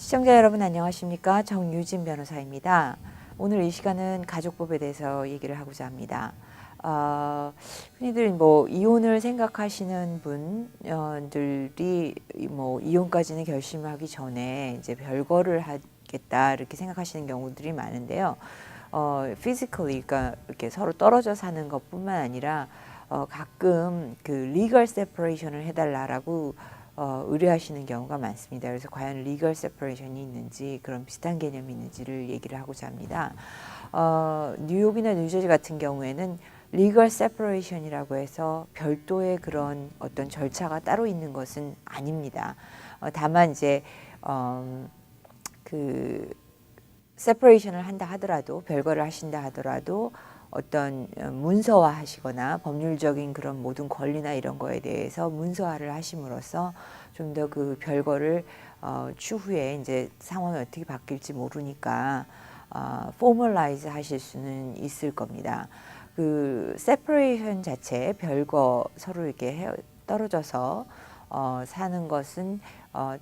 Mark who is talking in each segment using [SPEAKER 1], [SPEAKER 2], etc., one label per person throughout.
[SPEAKER 1] 시청자 여러분 안녕하십니까? 정유진 변호사입니다. 오늘 이 시간은 가족법에 대해서 얘기를 하고자 합니다. 흔히들 뭐 이혼을 생각하시는 분들이 뭐 이혼까지는 결심하기 전에 이제 별거를 하겠다 이렇게 생각하시는 경우들이 많은데요. physically, 그러니까 이렇게 서로 떨어져 사는 것뿐만 아니라 가끔 그 legal separation을 해달라라고 의뢰하시는 경우가 많습니다. 그래서 과연 legal separation이 있는지 그런 비슷한 개념이 있는지를 얘기를 하고자 합니다. 뉴욕이나 뉴저지 같은 경우에는 legal separation이라고 해서 별도의 그런 어떤 절차가 따로 있는 것은 아닙니다. 다만 이제 그 separation을 한다 하더라도 별거를 하신다 하더라도 어떤 문서화 하시거나 법률적인 그런 모든 권리나 이런 거에 대해서 문서화를 하심으로써 좀 더 그 별거를 추후에 이제 상황이 어떻게 바뀔지 모르니까 formalize 하실 수는 있을 겁니다. 그 separation 자체 별거 서로 이렇게 떨어져서 사는 것은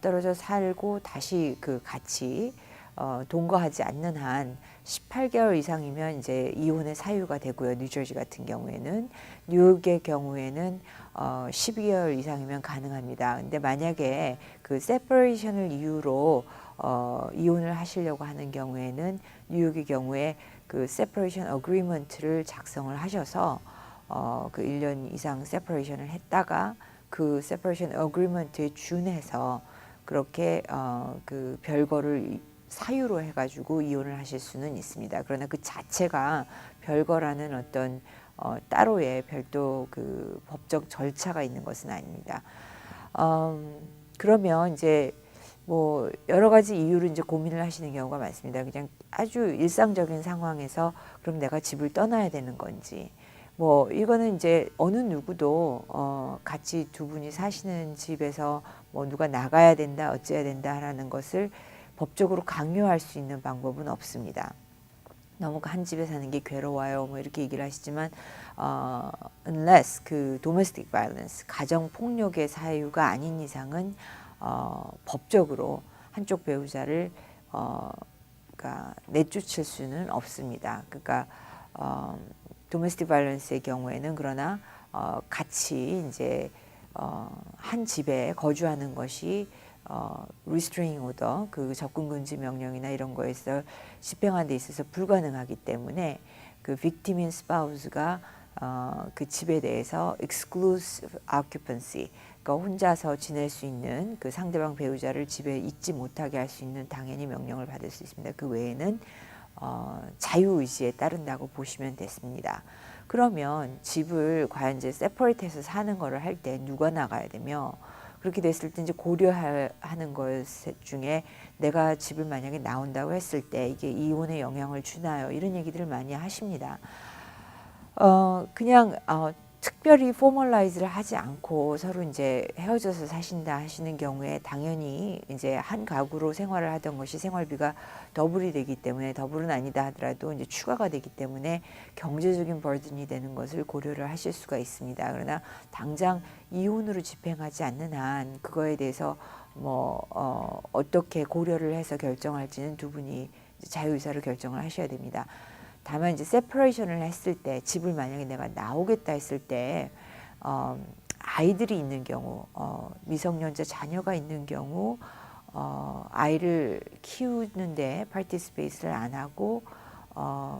[SPEAKER 1] 떨어져 살고 다시 그 같이 동거하지 않는 한 18개월 이상이면 이제 이혼의 사유가 되고요. 뉴저지 같은 경우에는, 뉴욕의 경우에는 12개월 이상이면 가능합니다. 근데 만약에 그 separation을 이유로 이혼을 하시려고 하는 경우에는 뉴욕의 경우에 그 separation agreement를 작성을 하셔서 그 1년 이상 separation을 했다가 그 separation agreement에 준해서 그렇게 그 별거를 사유로 해가지고 이혼을 하실 수는 있습니다. 그러나 그 자체가 별거라는 어떤 따로의 별도 그 법적 절차가 있는 것은 아닙니다. 그러면 이제 뭐 여러 가지 이유로 이제 고민을 하시는 경우가 많습니다. 그냥 아주 일상적인 상황에서 그럼 내가 집을 떠나야 되는 건지, 뭐 이거는 이제 어느 누구도 같이 두 분이 사시는 집에서 뭐 누가 나가야 된다, 어찌해야 된다라는 것을 법적으로 강요할 수 있는 방법은 없습니다. 너무 한 집에 사는 게 괴로워요, 뭐 이렇게 얘기를 하시지만 unless 그 domestic violence, 가정 폭력의 사유가 아닌 이상은 법적으로 한쪽 배우자를 그러니까 내쫓을 수는 없습니다. 그러니까 domestic violence의 경우에는 그러나 같이 이제 한 집에 거주하는 것이 restraining order, 그 접근 금지 명령이나 이런 거에서 집행하는 데 있어서 불가능하기 때문에 그 victim인 spouse가 그 집에 대해서 exclusive occupancy, 그러니까 혼자서 지낼 수 있는 그 상대방 배우자를 집에 있지 못하게 할 수 있는 당연히 명령을 받을 수 있습니다. 그 외에는 자유의지에 따른다고 보시면 됐습니다. 그러면 집을 과연 이제 세퍼레이트해서 사는 거를 할 때 누가 나가야 되며, 그렇게 됐을 때 이제 고려하는 것 중에 내가 집을 만약에 나온다고 했을 때 이게 이혼에 영향을 주나요? 이런 얘기들을 많이 하십니다. 그냥 특별히 포멀라이즈를 하지 않고 서로 이제 헤어져서 사신다 하시는 경우에 당연히 이제 한 가구로 생활을 하던 것이 생활비가 더블이 되기 때문에, 더블은 아니다 하더라도 이제 추가가 되기 때문에 경제적인 버든이 되는 것을 고려를 하실 수가 있습니다. 그러나 당장 이혼으로 집행하지 않는 한 그거에 대해서 뭐 어떻게 고려를 해서 결정할지는 두 분이 자유의사로 결정을 하셔야 됩니다. 다만 이제 세퍼레이션을 했을 때, 집을 만약에 내가 나오겠다 했을 때 아이들이 있는 경우, 미성년자 자녀가 있는 경우 아이를 키우는데 파티스페이스를 안 하고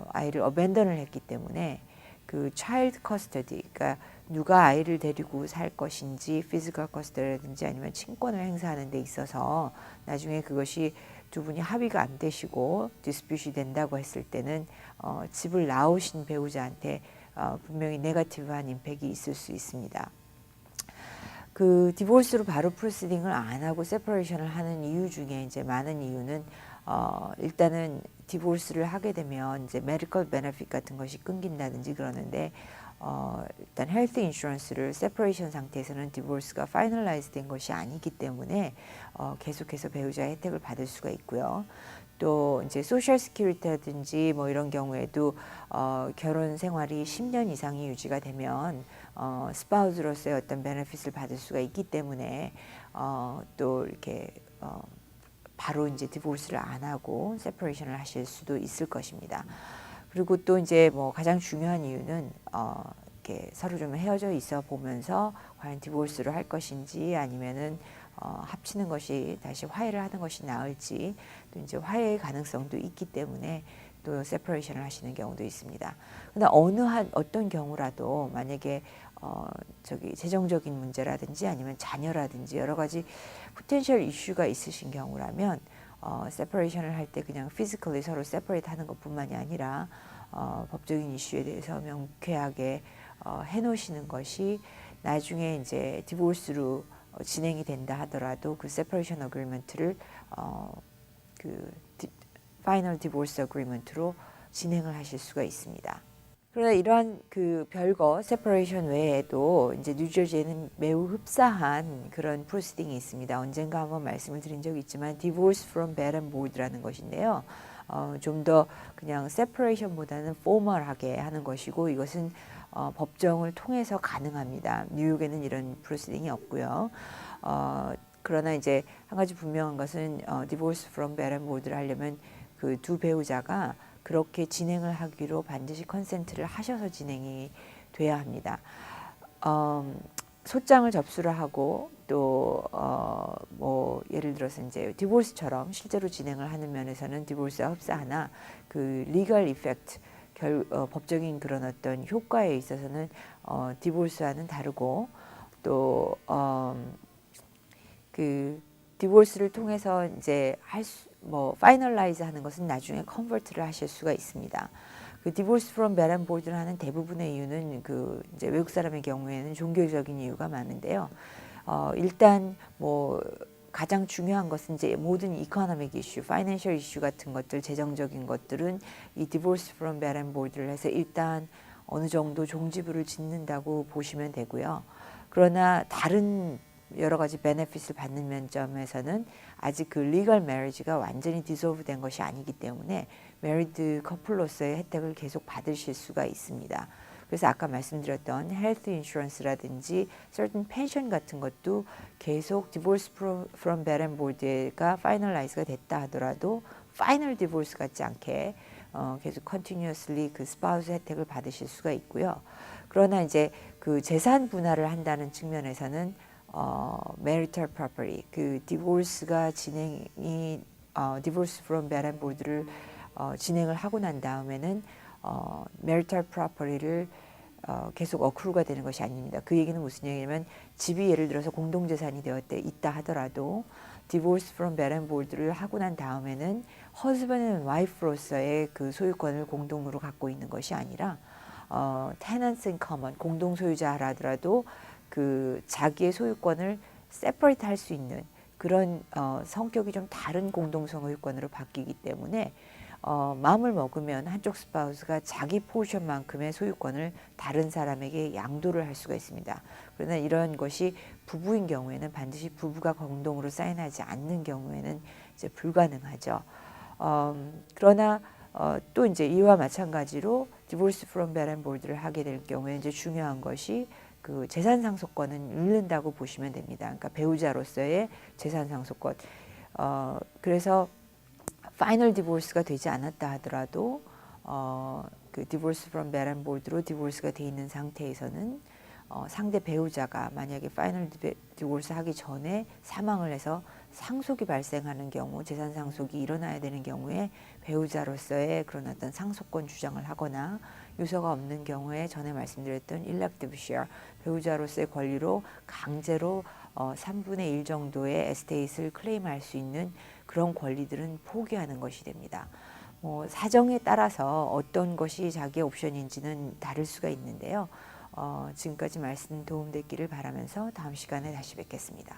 [SPEAKER 1] 아이를 어벤던을 했기 때문에 그 차일드 커스터디, 그러니까 누가 아이를 데리고 살 것인지 피지컬 커스터디라든지 아니면 친권을 행사하는 데 있어서 나중에 그것이 두 분이 합의가 안 되시고 디스퓨트이 된다고 했을 때는 집을 나오신 배우자한테 분명히 네거티브한 임팩이 있을 수 있습니다. 그 디보스로 바로 프로시딩을 안 하고 세퍼레이션을 하는 이유 중에 이제 많은 이유는 일단은 디보스를 하게 되면 이제 메디컬 베네핏 같은 것이 끊긴다든지 그러는데 일단 헬스 인슈런스를 세퍼레이션 상태에서는 디보스가 파이널라이즈 된 것이 아니기 때문에 계속해서 배우자의 혜택을 받을 수가 있고요. 또 이제 소셜 시큐리티라든지 뭐 이런 경우에도 결혼 생활이 10년 이상이 유지가 되면 스파우즈로서의 어떤 베네핏을 받을 수가 있기 때문에 또 이렇게 바로 이제 디보스를 안 하고 세퍼레이션을 하실 수도 있을 것입니다. 그리고 또 이제 뭐 가장 중요한 이유는 이렇게 서로 좀 헤어져 있어 보면서 과연 디보스를 할 것인지 아니면은 합치는 것이 다시 화해를 하는 것이 나을지, 또 이제 화해의 가능성도 있기 때문에 또 세퍼레이션을 하시는 경우도 있습니다. 근데 어떤 경우라도 만약에 재정적인 문제라든지 아니면 자녀라든지 여러 가지 포텐셜 이슈가 있으신 경우라면 세퍼레이션을 할 때 그냥 피지컬리 서로 세퍼레이트 하는 것뿐만이 아니라 법적인 이슈에 대해서 명쾌하게 해놓으시는 것이 나중에 이제 디보스로 진행이 된다 하더라도 그 세퍼레이션 어그리먼트를 파이널 디보스 어그리먼트로 진행을 하실 수가 있습니다. 그러나 이러한 그 별거 세퍼레이션 외에도 이제 뉴저지에는 매우 흡사한 그런 프로시딩이 있습니다. 언젠가 한번 말씀을 드린 적이 있지만 Divorce from Bed and Board라는 것인데요. 좀 더 그냥 세퍼레이션보다는 포멀하게 하는 것이고 이것은 법정을 통해서 가능합니다. 뉴욕에는 이런 프로시딩이 없고요. 그러나 이제 한 가지 분명한 것은 Divorce from Bed and Board를 하려면 그 두 배우자가 그렇게 진행을 하기로 반드시 컨센트를 하셔서 진행이 돼야 합니다. 소장을 접수를 하고 또 뭐 예를 들어서 이제 디보스처럼 실제로 진행을 하는 면에서는 디보스와 흡사하나 그 리걸 이펙트 법적인 그런 어떤 효과에 있어서는 디보스와는 다르고 또 그 디보스를 통해서 이제 파이널라이즈 하는 것은 나중에 컨버트를 하실 수가 있습니다. 그 디보스 프롬 베드 앤 보드를 하는 대부분의 이유는 그 이제 외국 사람의 경우에는 종교적인 이유가 많은데요. 일단 뭐 가장 중요한 것은 이제 모든 이코노믹 이슈, 파이낸셜 이슈 같은 것들, 재정적인 것들은 이 디보스 프롬 베드 앤 보드를 해서 일단 어느 정도 종지부를 짓는다고 보시면 되고요. 그러나 다른 여러 가지 베네핏을 받는 면점에서는 아직 그 리걸 매리지가 완전히 디솔브 된 것이 아니기 때문에 메리드 커플로서의 혜택을 계속 받으실 수가 있습니다. 그래서 아까 말씀드렸던 헬스 인슈런스라든지 certain 펜션 같은 것도 계속 디보스 from bed and board가 파이널라이즈가 됐다 하더라도 파이널 디보스 같지 않게 계속 continuously 그 스파우스 혜택을 받으실 수가 있고요. 그러나 이제 그 재산 분할을 한다는 측면에서는 marital property, 그 디보스가 진행이 divorce from bed and board를 진행을 하고 난 다음에는 marital property를 계속 어크루가 되는 것이 아닙니다. 그 얘기는 무슨 얘기냐면 집이 예를 들어서 공동재산이 있다 하더라도 divorce from bed and board를 하고 난 다음에는 husband and wife로서의 그 소유권을 공동으로 갖고 있는 것이 아니라 tenants in common, 공동 소유자라 하더라도 그 자기의 소유권을 세퍼레이트 할 수 있는 그런 성격이 좀 다른 공동 소유권으로 바뀌기 때문에 마음을 먹으면 한쪽 스파우스가 자기 포션만큼의 소유권을 다른 사람에게 양도를 할 수가 있습니다. 그러나 이런 것이 부부인 경우에는 반드시 부부가 공동으로 사인하지 않는 경우에는 이제 불가능하죠. 그러나 또 이제 이와 마찬가지로 디보스 프롬 베드 앤 보드를 하게 될 경우에 이제 중요한 것이 그 재산 상속권은 잃는다고 보시면 됩니다. 그러니까 배우자로서의 재산 상속권. 그래서 파이널 디보스가 되지 않았다 하더라도 그 디보스 프롬 베드 앤 보드로 디보스가 돼 있는 상태에서는 상대 배우자가 만약에 파이널 디보스 하기 전에 사망을 해서 상속이 발생하는 경우, 재산 상속이 일어나야 되는 경우에 배우자로서의 그런 어떤 상속권 주장을 하거나 유서가 없는 경우에 전에 말씀드렸던 일렉티브 쉐어, 배우자로서의 권리로 강제로 3분의 1 정도의 에스테이트를 클레임할 수 있는 그런 권리들은 포기하는 것이 됩니다. 사정에 따라서 어떤 것이 자기의 옵션인지는 다를 수가 있는데요. 지금까지 말씀 도움됐기를 바라면서 다음 시간에 다시 뵙겠습니다.